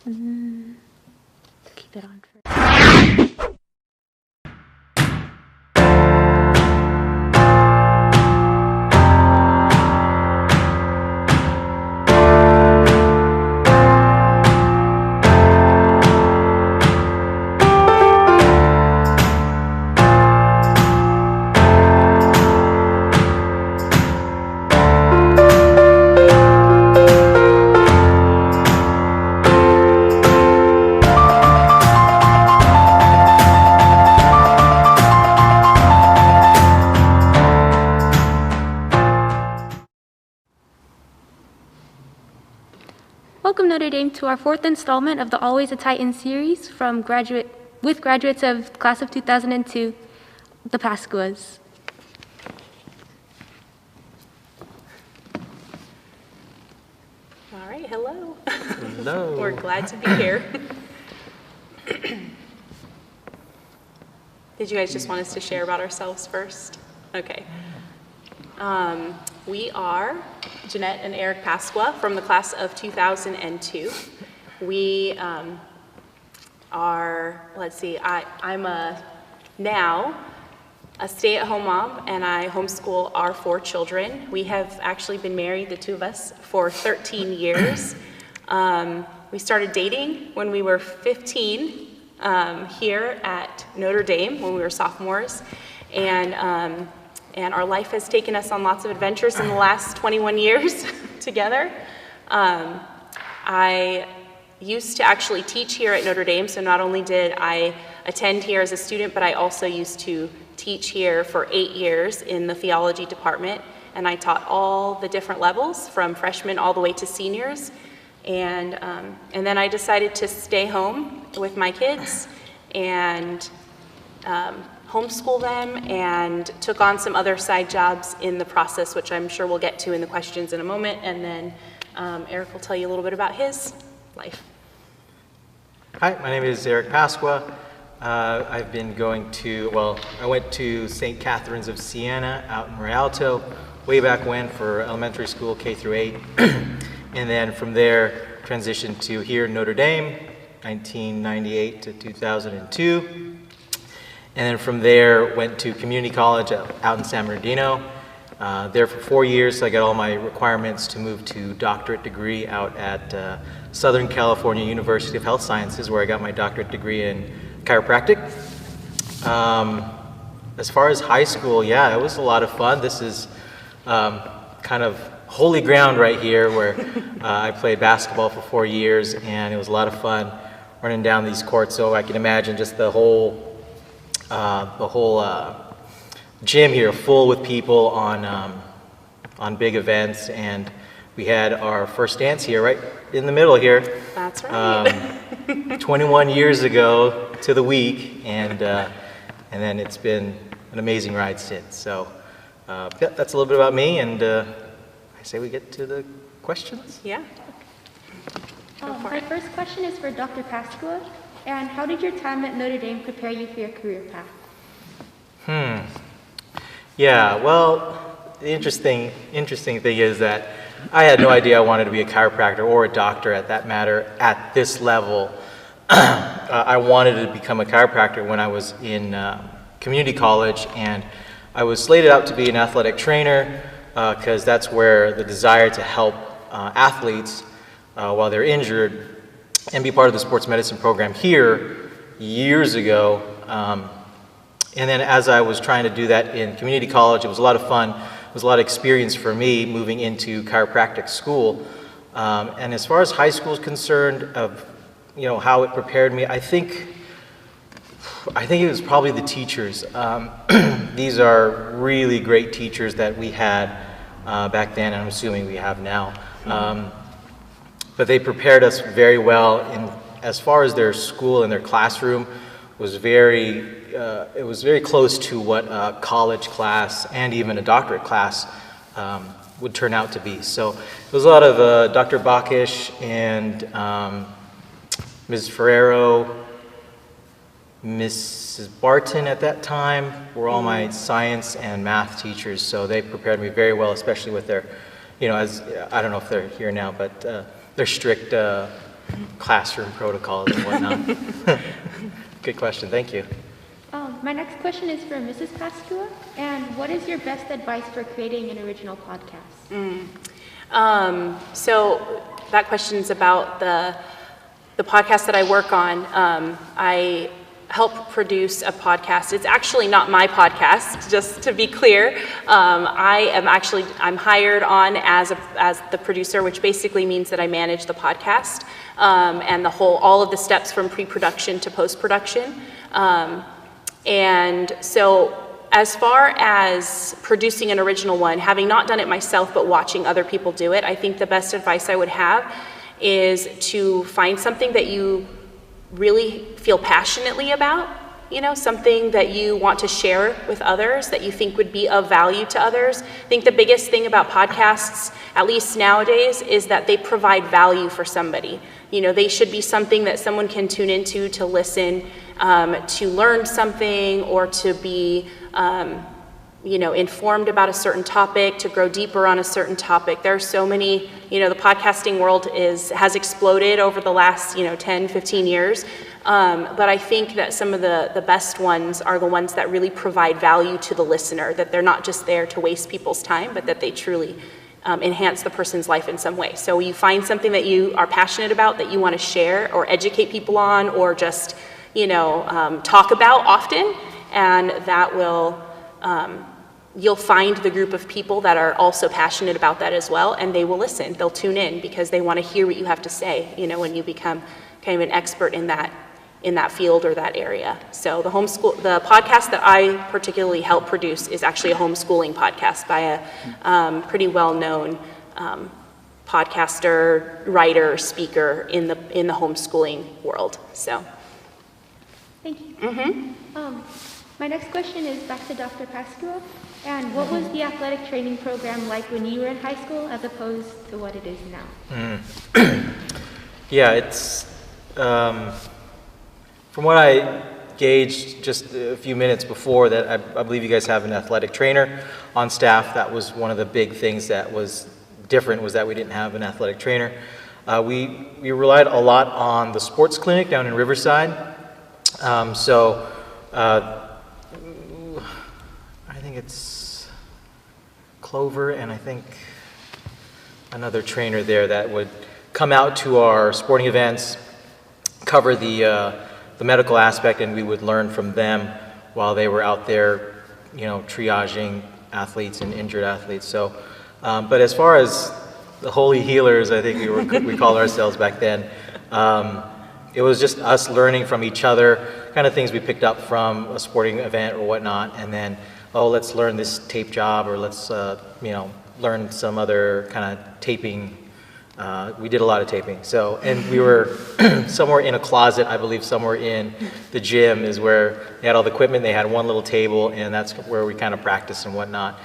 Keep it on first. Welcome, Notre Dame, to our fourth installment of the Always a Titan series with graduates of class of 2002, the Pascuas. All right, hello. Hello. We're glad to be here. Did you guys just want us to share about ourselves first? Okay. We are Jeanette and Eric Pasqua from the class of 2002. We are, I'm now a stay-at-home mom, and I homeschool our 4 children. We have actually been married, the 2 of us, for 13 years. We started dating when we were 15 here at Notre Dame when we were sophomores, and our life has taken us on lots of adventures in the last 21 years together. I used to actually teach here at Notre Dame, so not only did I attend here as a student, but I also used to teach here for 8 years in the theology department, and I taught all the different levels from freshmen all the way to seniors. And then I decided to stay home with my kids and homeschool them, and took on some other side jobs in the process, which I'm sure we'll get to in the questions in a moment, and then Eric will tell you a little bit about his life. Hi, my name is Eric Pasqua. I've been going to, I went to St. Catherine's of Siena out in Rialto way back when for elementary school, K through 8. And then from there, transitioned to here in Notre Dame, 1998 to 2002. And then from there, went to community college out in San Bernardino. There for 4 years, so I got all my requirements to move to doctorate degree out at Southern California University of Health Sciences, where I got my doctorate degree in chiropractic. As far as high school, yeah, it was a lot of fun. This is kind of holy ground right here, where I played basketball for 4 years, and it was a lot of fun running down these courts. So I can imagine just the whole gym here full with people on big events, and we had our first dance here right in the middle here. That's right. 21 years ago to the week, and then it's been an amazing ride since. So yeah, that's a little bit about me, and I say we get to the questions. Yeah. My first question is for Dr. Pascua. And how did your time at Notre Dame prepare you for your career path? Yeah, well, the interesting thing is that I had no idea I wanted to be a chiropractor or a doctor at that matter at this level. I wanted to become a chiropractor when I was in community college, and I was slated out to be an athletic trainer because that's where the desire to help athletes while they're injured and be part of the sports medicine program here years ago. And then as I was trying to do that in community college, it was a lot of fun. It was a lot of experience for me moving into chiropractic school. And as far as high school is concerned, of how it prepared me, I think it was probably the teachers. These are really great teachers that we had back then, and I'm assuming we have now. But they prepared us very well as far as their school and their classroom was it was very close to what a college class and even a doctorate class would turn out to be. So it was a lot of Dr. Bakish and Ms. Ferrero, Mrs. Barton at that time were all my science and math teachers, so they prepared me very well, especially with their, as I don't know if they're here now, but their strict classroom protocols and whatnot. Good question, thank you. My next question is for Mrs. Pascua, and what is your best advice for creating an original podcast? So that question's about the podcast that I work on. I help produce a podcast. It's actually not my podcast, just to be clear. I'm hired on as the producer, which basically means that I manage the podcast and all of the steps from pre-production to post-production. And so as far as producing an original one, having not done it myself but watching other people do it, I think the best advice I would have is to find something that you really feel passionately about, something that you want to share with others, that you think would be of value to others. I think the biggest thing about podcasts, at least nowadays, is that they provide value for somebody. They should be something that someone can tune into to listen, to learn something, or to be informed about a certain topic, to grow deeper on a certain topic. There are so many, the podcasting world has exploded over the last, 10, 15 years. But I think that some of the best ones are the ones that really provide value to the listener, that they're not just there to waste people's time, but that they truly enhance the person's life in some way. So you find something that you are passionate about, that you want to share or educate people on, or just, talk about often, and that will, you'll find the group of people that are also passionate about that as well, and they will listen. They'll tune in because they want to hear what you have to say, when you become kind of an expert in that field or that area. So the podcast that I particularly help produce is actually a homeschooling podcast by a pretty well-known podcaster, writer, speaker in the homeschooling world. So. Thank you. My next question is back to Dr. Pascua. And what was the athletic training program like when you were in high school as opposed to what it is now? Yeah, it's, from what I gauged just a few minutes before that, I believe you guys have an athletic trainer on staff. That was one of the big things that was different, was that we didn't have an athletic trainer. We relied a lot on the sports clinic down in Riverside. I think it's Clover and I think another trainer there that would come out to our sporting events, cover the medical aspect, and we would learn from them while they were out there, triaging athletes and injured athletes. So, but as far as the holy healers, I think we called ourselves back then, it was just us learning from each other, kind of things we picked up from a sporting event or whatnot, and then, let's learn this tape job, or let's, learn some other kind of taping. We did a lot of taping. So, and we were somewhere in a closet, I believe somewhere in the gym is where they had all the equipment. They had one little table, and that's where we kind of practiced and whatnot.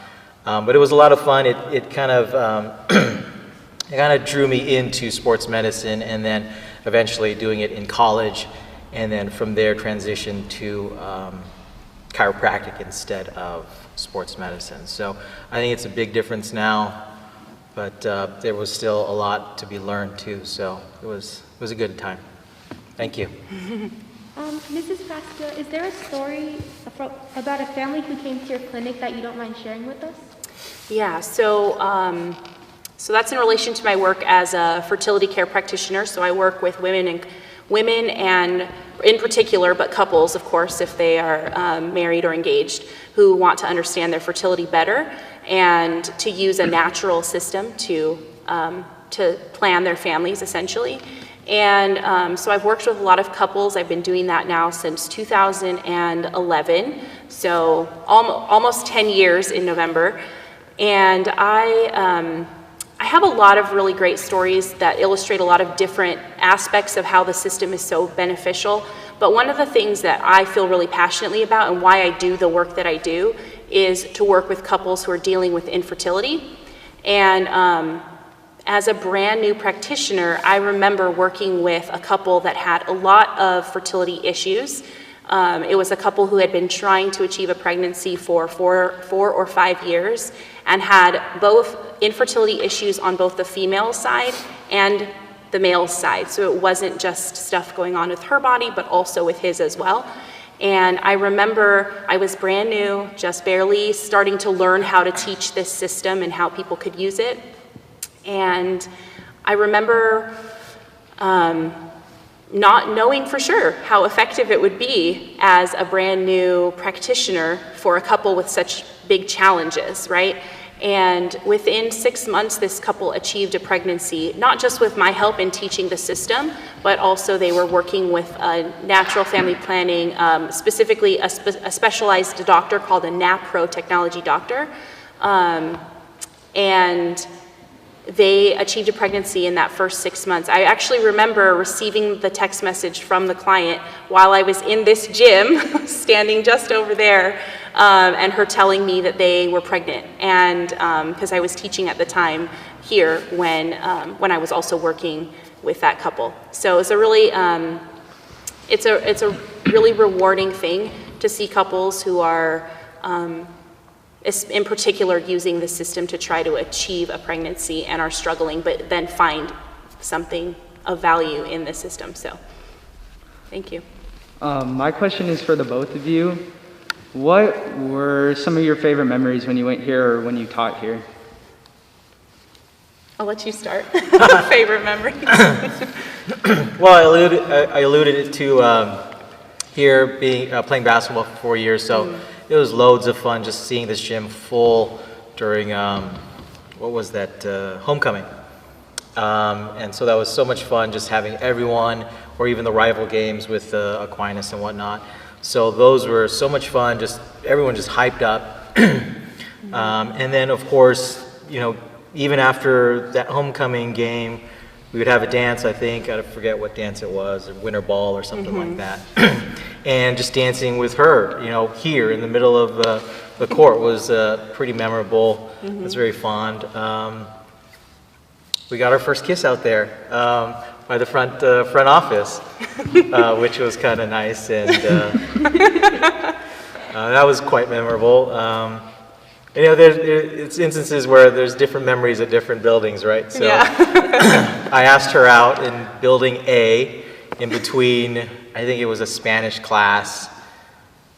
But it was a lot of fun. It kind of drew me into sports medicine, and then eventually doing it in college, and then from there transitioned to chiropractic instead of sports medicine. So I think it's a big difference now, but there was still a lot to be learned too. So it was a good time. Thank you. Mrs. Pascua, is there a story about a family who came to your clinic that you don't mind sharing with us? Yeah, so that's in relation to my work as a fertility care practitioner. So I work with women and in particular, but couples, of course, if they are married or engaged, who want to understand their fertility better and to use a natural system to plan their families, essentially. And so I've worked with a lot of couples. I've been doing that now since 2011, so almost 10 years in November. And I have a lot of really great stories that illustrate a lot of different aspects of how the system is so beneficial. But one of the things that I feel really passionately about and why I do the work that I do is to work with couples who are dealing with infertility. And as a brand new practitioner, I remember working with a couple that had a lot of fertility issues. It was a couple who had been trying to achieve a pregnancy for 4 or 5 years and had both infertility issues on both the female side and the male's side. So it wasn't just stuff going on with her body, but also with his as well. And I remember I was brand new, just barely starting to learn how to teach this system and how people could use it. And I remember not knowing for sure how effective it would be as a brand new practitioner for a couple with such big challenges, right? And within 6 months, this couple achieved a pregnancy, not just with my help in teaching the system, but also they were working with a natural family planning, specifically a specialized doctor called a NAPRO technology doctor. And they achieved a pregnancy in that first 6 months. I actually remember receiving the text message from the client while I was in this gym, standing just over there, and her telling me that they were pregnant. And because I was teaching at the time here when I was also working with that couple. So it's a really, it's a really rewarding thing to see couples who are, in particular, using the system to try to achieve a pregnancy and are struggling, but then find something of value in the system. So, thank you. My question is for the both of you. What were some of your favorite memories when you went here or when you taught here? I'll let you start. Favorite memories. Well, I alluded to here being playing basketball for 4 years, so it was loads of fun just seeing this gym full during what was that, homecoming. And so that was so much fun just having everyone, or even the rival games with Aquinas and whatnot. So those were so much fun, just everyone just hyped up. And then of course, you know, even after that homecoming game, we would have a dance, I think, I forget what dance it was, or winter ball or something like that. And just dancing with her, you know, here in the middle of the court was pretty memorable. It was very fond. We got our first kiss out there by the front office, which was kind of nice, and that was quite memorable. You know, it's instances where there's different memories at different buildings, right? So yeah. I asked her out in building A, in between, I think it was a Spanish class.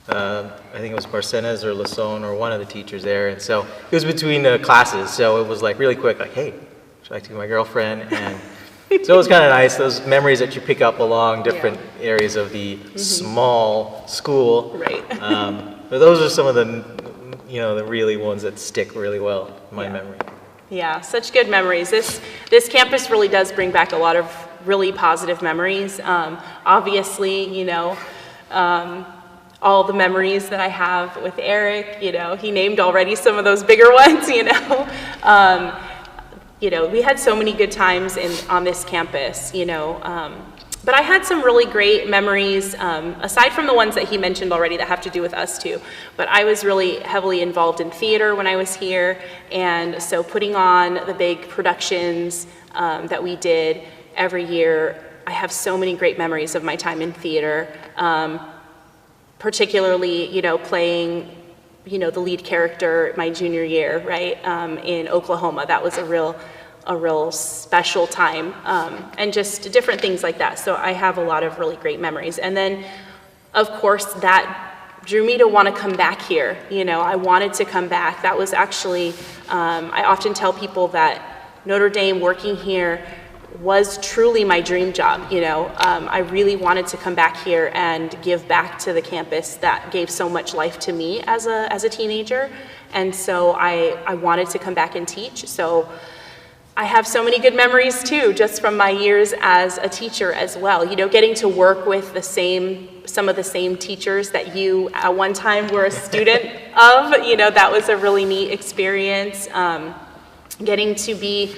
I think it was Barcenas or Lasson or one of the teachers there. And so it was between classes. So it was like really quick, like, hey, would you like to be my girlfriend? And so it was kind of nice, those memories that you pick up along different areas of the small school. Right. But those are some of the, you know, the really ones that stick really well in my memory. Yeah, such good memories. This campus really does bring back a lot of really positive memories. Obviously, you know, all the memories that I have with Eric, you know, he named already some of those bigger ones, you know. You know, we had so many good times on this campus, you know. But I had some really great memories, aside from the ones that he mentioned already that have to do with us too. But I was really heavily involved in theater when I was here, and so putting on the big productions that we did every year, I have so many great memories of my time in theater, particularly, you know, playing, you know, the lead character my junior year, right, in Oklahoma. That was a real special time, and just different things like that. So I have a lot of really great memories. And then, of course, that drew me to want to come back here. You know, I wanted to come back. That was actually, I often tell people that Notre Dame, working here, was truly my dream job. You know, I really wanted to come back here and give back to the campus that gave so much life to me as a teenager. And so I wanted to come back and teach. So I have so many good memories too, just from my years as a teacher as well. You know, getting to work with some of the same teachers that you at one time were a student of, you know, that was a really neat experience. Getting to be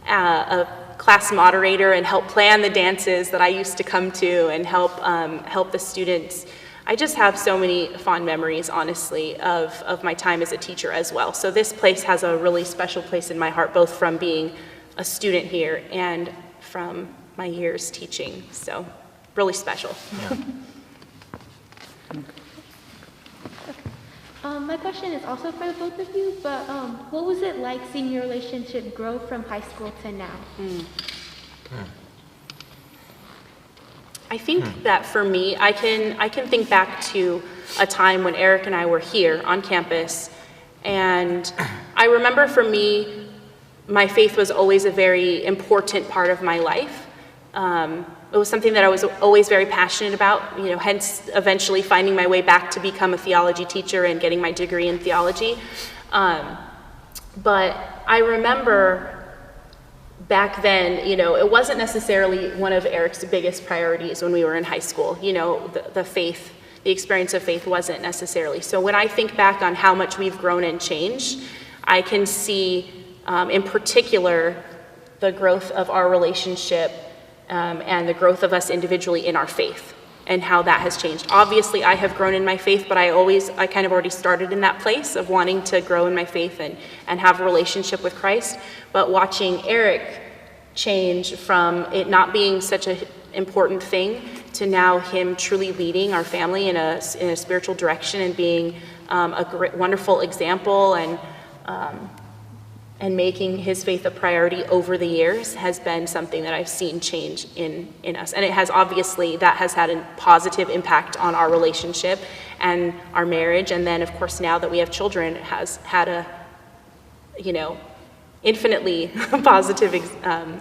a class moderator and help plan the dances that I used to come to and help the students. I just have so many fond memories, honestly, of my time as a teacher as well. So this place has a really special place in my heart, both from being a student here and from my years teaching. So really special. Yeah. My question is also for both of you, but what was it like seeing your relationship grow from high school to now? I think that for me, I can think back to a time when Eric and I were here on campus, and I remember for me, my faith was always a very important part of my life. It was something that I was always very passionate about, hence eventually finding my way back to become a theology teacher and getting my degree in theology. But I remember back then, it wasn't necessarily one of Eric's biggest priorities when we were in high school. The experience of faith wasn't necessarily. So when I think back on how much we've grown and changed, I can see, in particular, the growth of our relationship and the growth of us individually in our faith and how that has changed. Obviously, I have grown in my faith, but I kind of already started in that place of wanting to grow in my faith and have a relationship with Christ. But watching Eric change from it not being such an important thing to now him truly leading our family in a spiritual direction and being a great, wonderful example and making his faith a priority over the years has been something that I've seen change in us. And it has obviously, that has had a positive impact on our relationship and our marriage. And then of course, now that we have children, it has had a, infinitely positive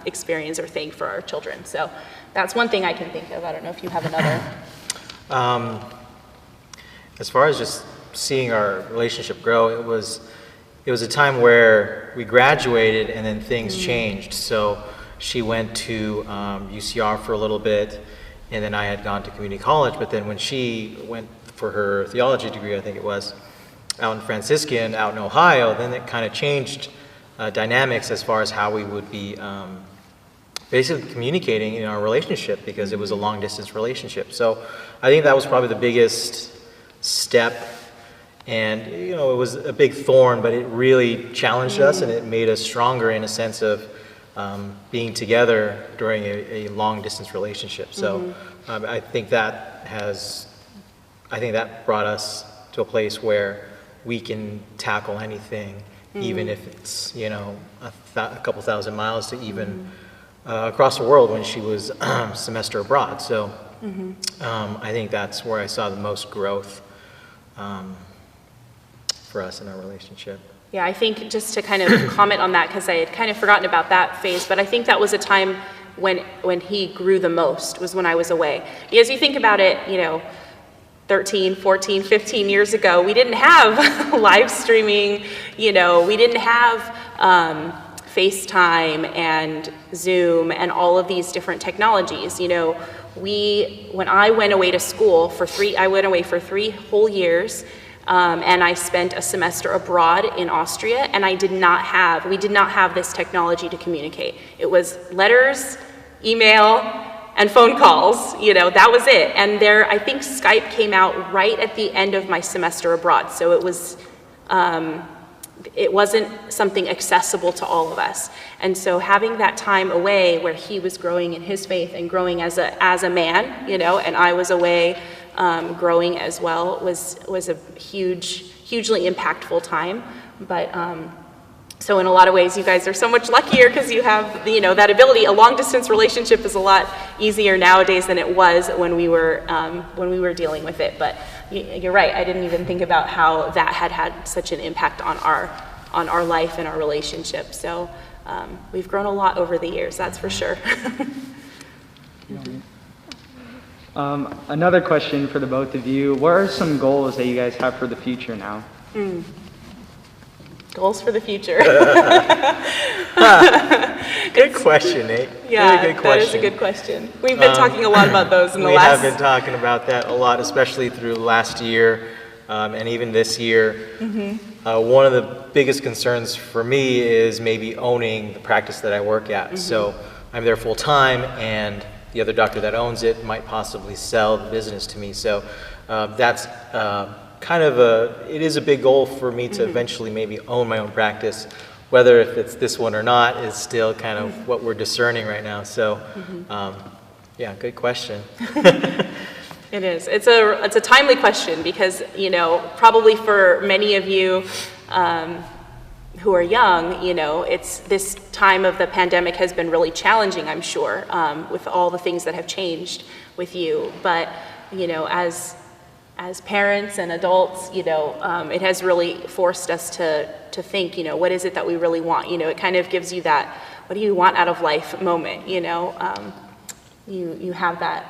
experience or thing for our children. So that's one thing I can think of. I don't know if you have another. As far as just seeing our relationship grow, it was a time where we graduated and then things changed. So she went to UCR for a little bit, and then I had gone to community college. But then when she went for her theology degree, I think it was, out in Franciscan, out in Ohio, then it kind of changed dynamics as far as how we would be basically communicating in our relationship, because it was a long distance relationship. So I think that was probably the biggest step. And, it was a big thorn, but it really challenged us, and it made us stronger in a sense of being together during a long distance relationship. So I think that brought us to a place where we can tackle anything, even if it's, a couple thousand miles to even across the world when she was semester abroad. So I think that's where I saw the most growth for us in our relationship. Yeah, I think just to kind of comment on that, because I had kind of forgotten about that phase, but I think that was a time when he grew the most, was when I was away. Because you think about it, 13, 14, 15 years ago, we didn't have live streaming, we didn't have FaceTime and Zoom and all of these different technologies. When I went away to school I went away for 3 whole years. And I spent a semester abroad in Austria, and we did not have this technology to communicate. It was letters, email, and phone calls, that was it. And I think Skype came out right at the end of my semester abroad. So it wasn't something accessible to all of us. And so having that time away where he was growing in his faith and growing as a man, and I was away growing as well, was a hugely impactful time. But so in a lot of ways, you guys are so much luckier because you have that ability. A long distance relationship is a lot easier nowadays than it was when we were dealing with it. But you're right. I didn't even think about how that had such an impact on our life and our relationship. So we've grown a lot over the years. That's for sure. Another question for the both of you. What are some goals that you guys have for the future now? Goals for the future. Good question, Nate. Yeah, really good question. That is a good question. We've been talking a lot about those in the last... We have been talking about that a lot, especially through last year and even this year. One of the biggest concerns for me is maybe owning the practice that I work at. So I'm there full time, and the other doctor that owns it might possibly sell the business to me. So that's it is a big goal for me to eventually maybe own my own practice. Whether if it's this one or not is still kind of what we're discerning right now. So yeah, good question. It is. It's a timely question because, probably for many of you, who are young, you know, it's this time of the pandemic has been really challenging, I'm sure, with all the things that have changed with you. But, you know, as parents and adults, you know, it has really forced us to think, you know, what is it that we really want? You know, it kind of gives you that, what do you want out of life moment, you know? You have that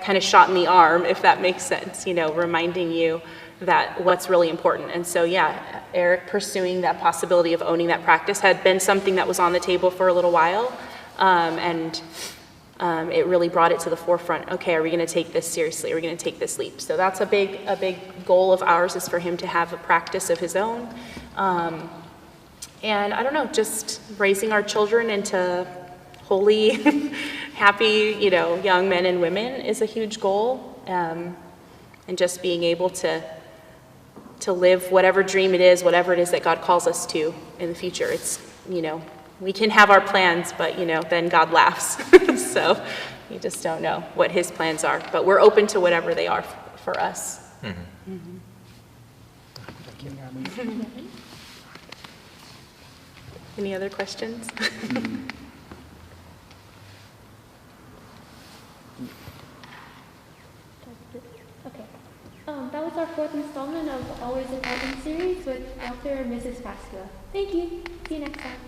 kind of shot in the arm, if that makes sense, you know, reminding you that what's really important. And so, yeah, Eric pursuing that possibility of owning that practice had been something that was on the table for a little while. It really brought it to the forefront. Okay, are we going to take this seriously? Are we going to take this leap? So that's a big goal of ours, is for him to have a practice of his own. And I don't know, just raising our children into holy, happy, you know, young men and women is a huge goal. And just being able to live whatever dream it is, whatever it is that God calls us to in the future. It's, you know, we can have our plans, but, you know, then God laughs. So you just don't know what his plans are. But we're open to whatever they are for us. Mm-hmm. Mm-hmm. Thank you. Any other questions? Okay. That was our 4th installment of Always Evolving series with Dr. and Mrs. Pascuas. Thank you. See you next time.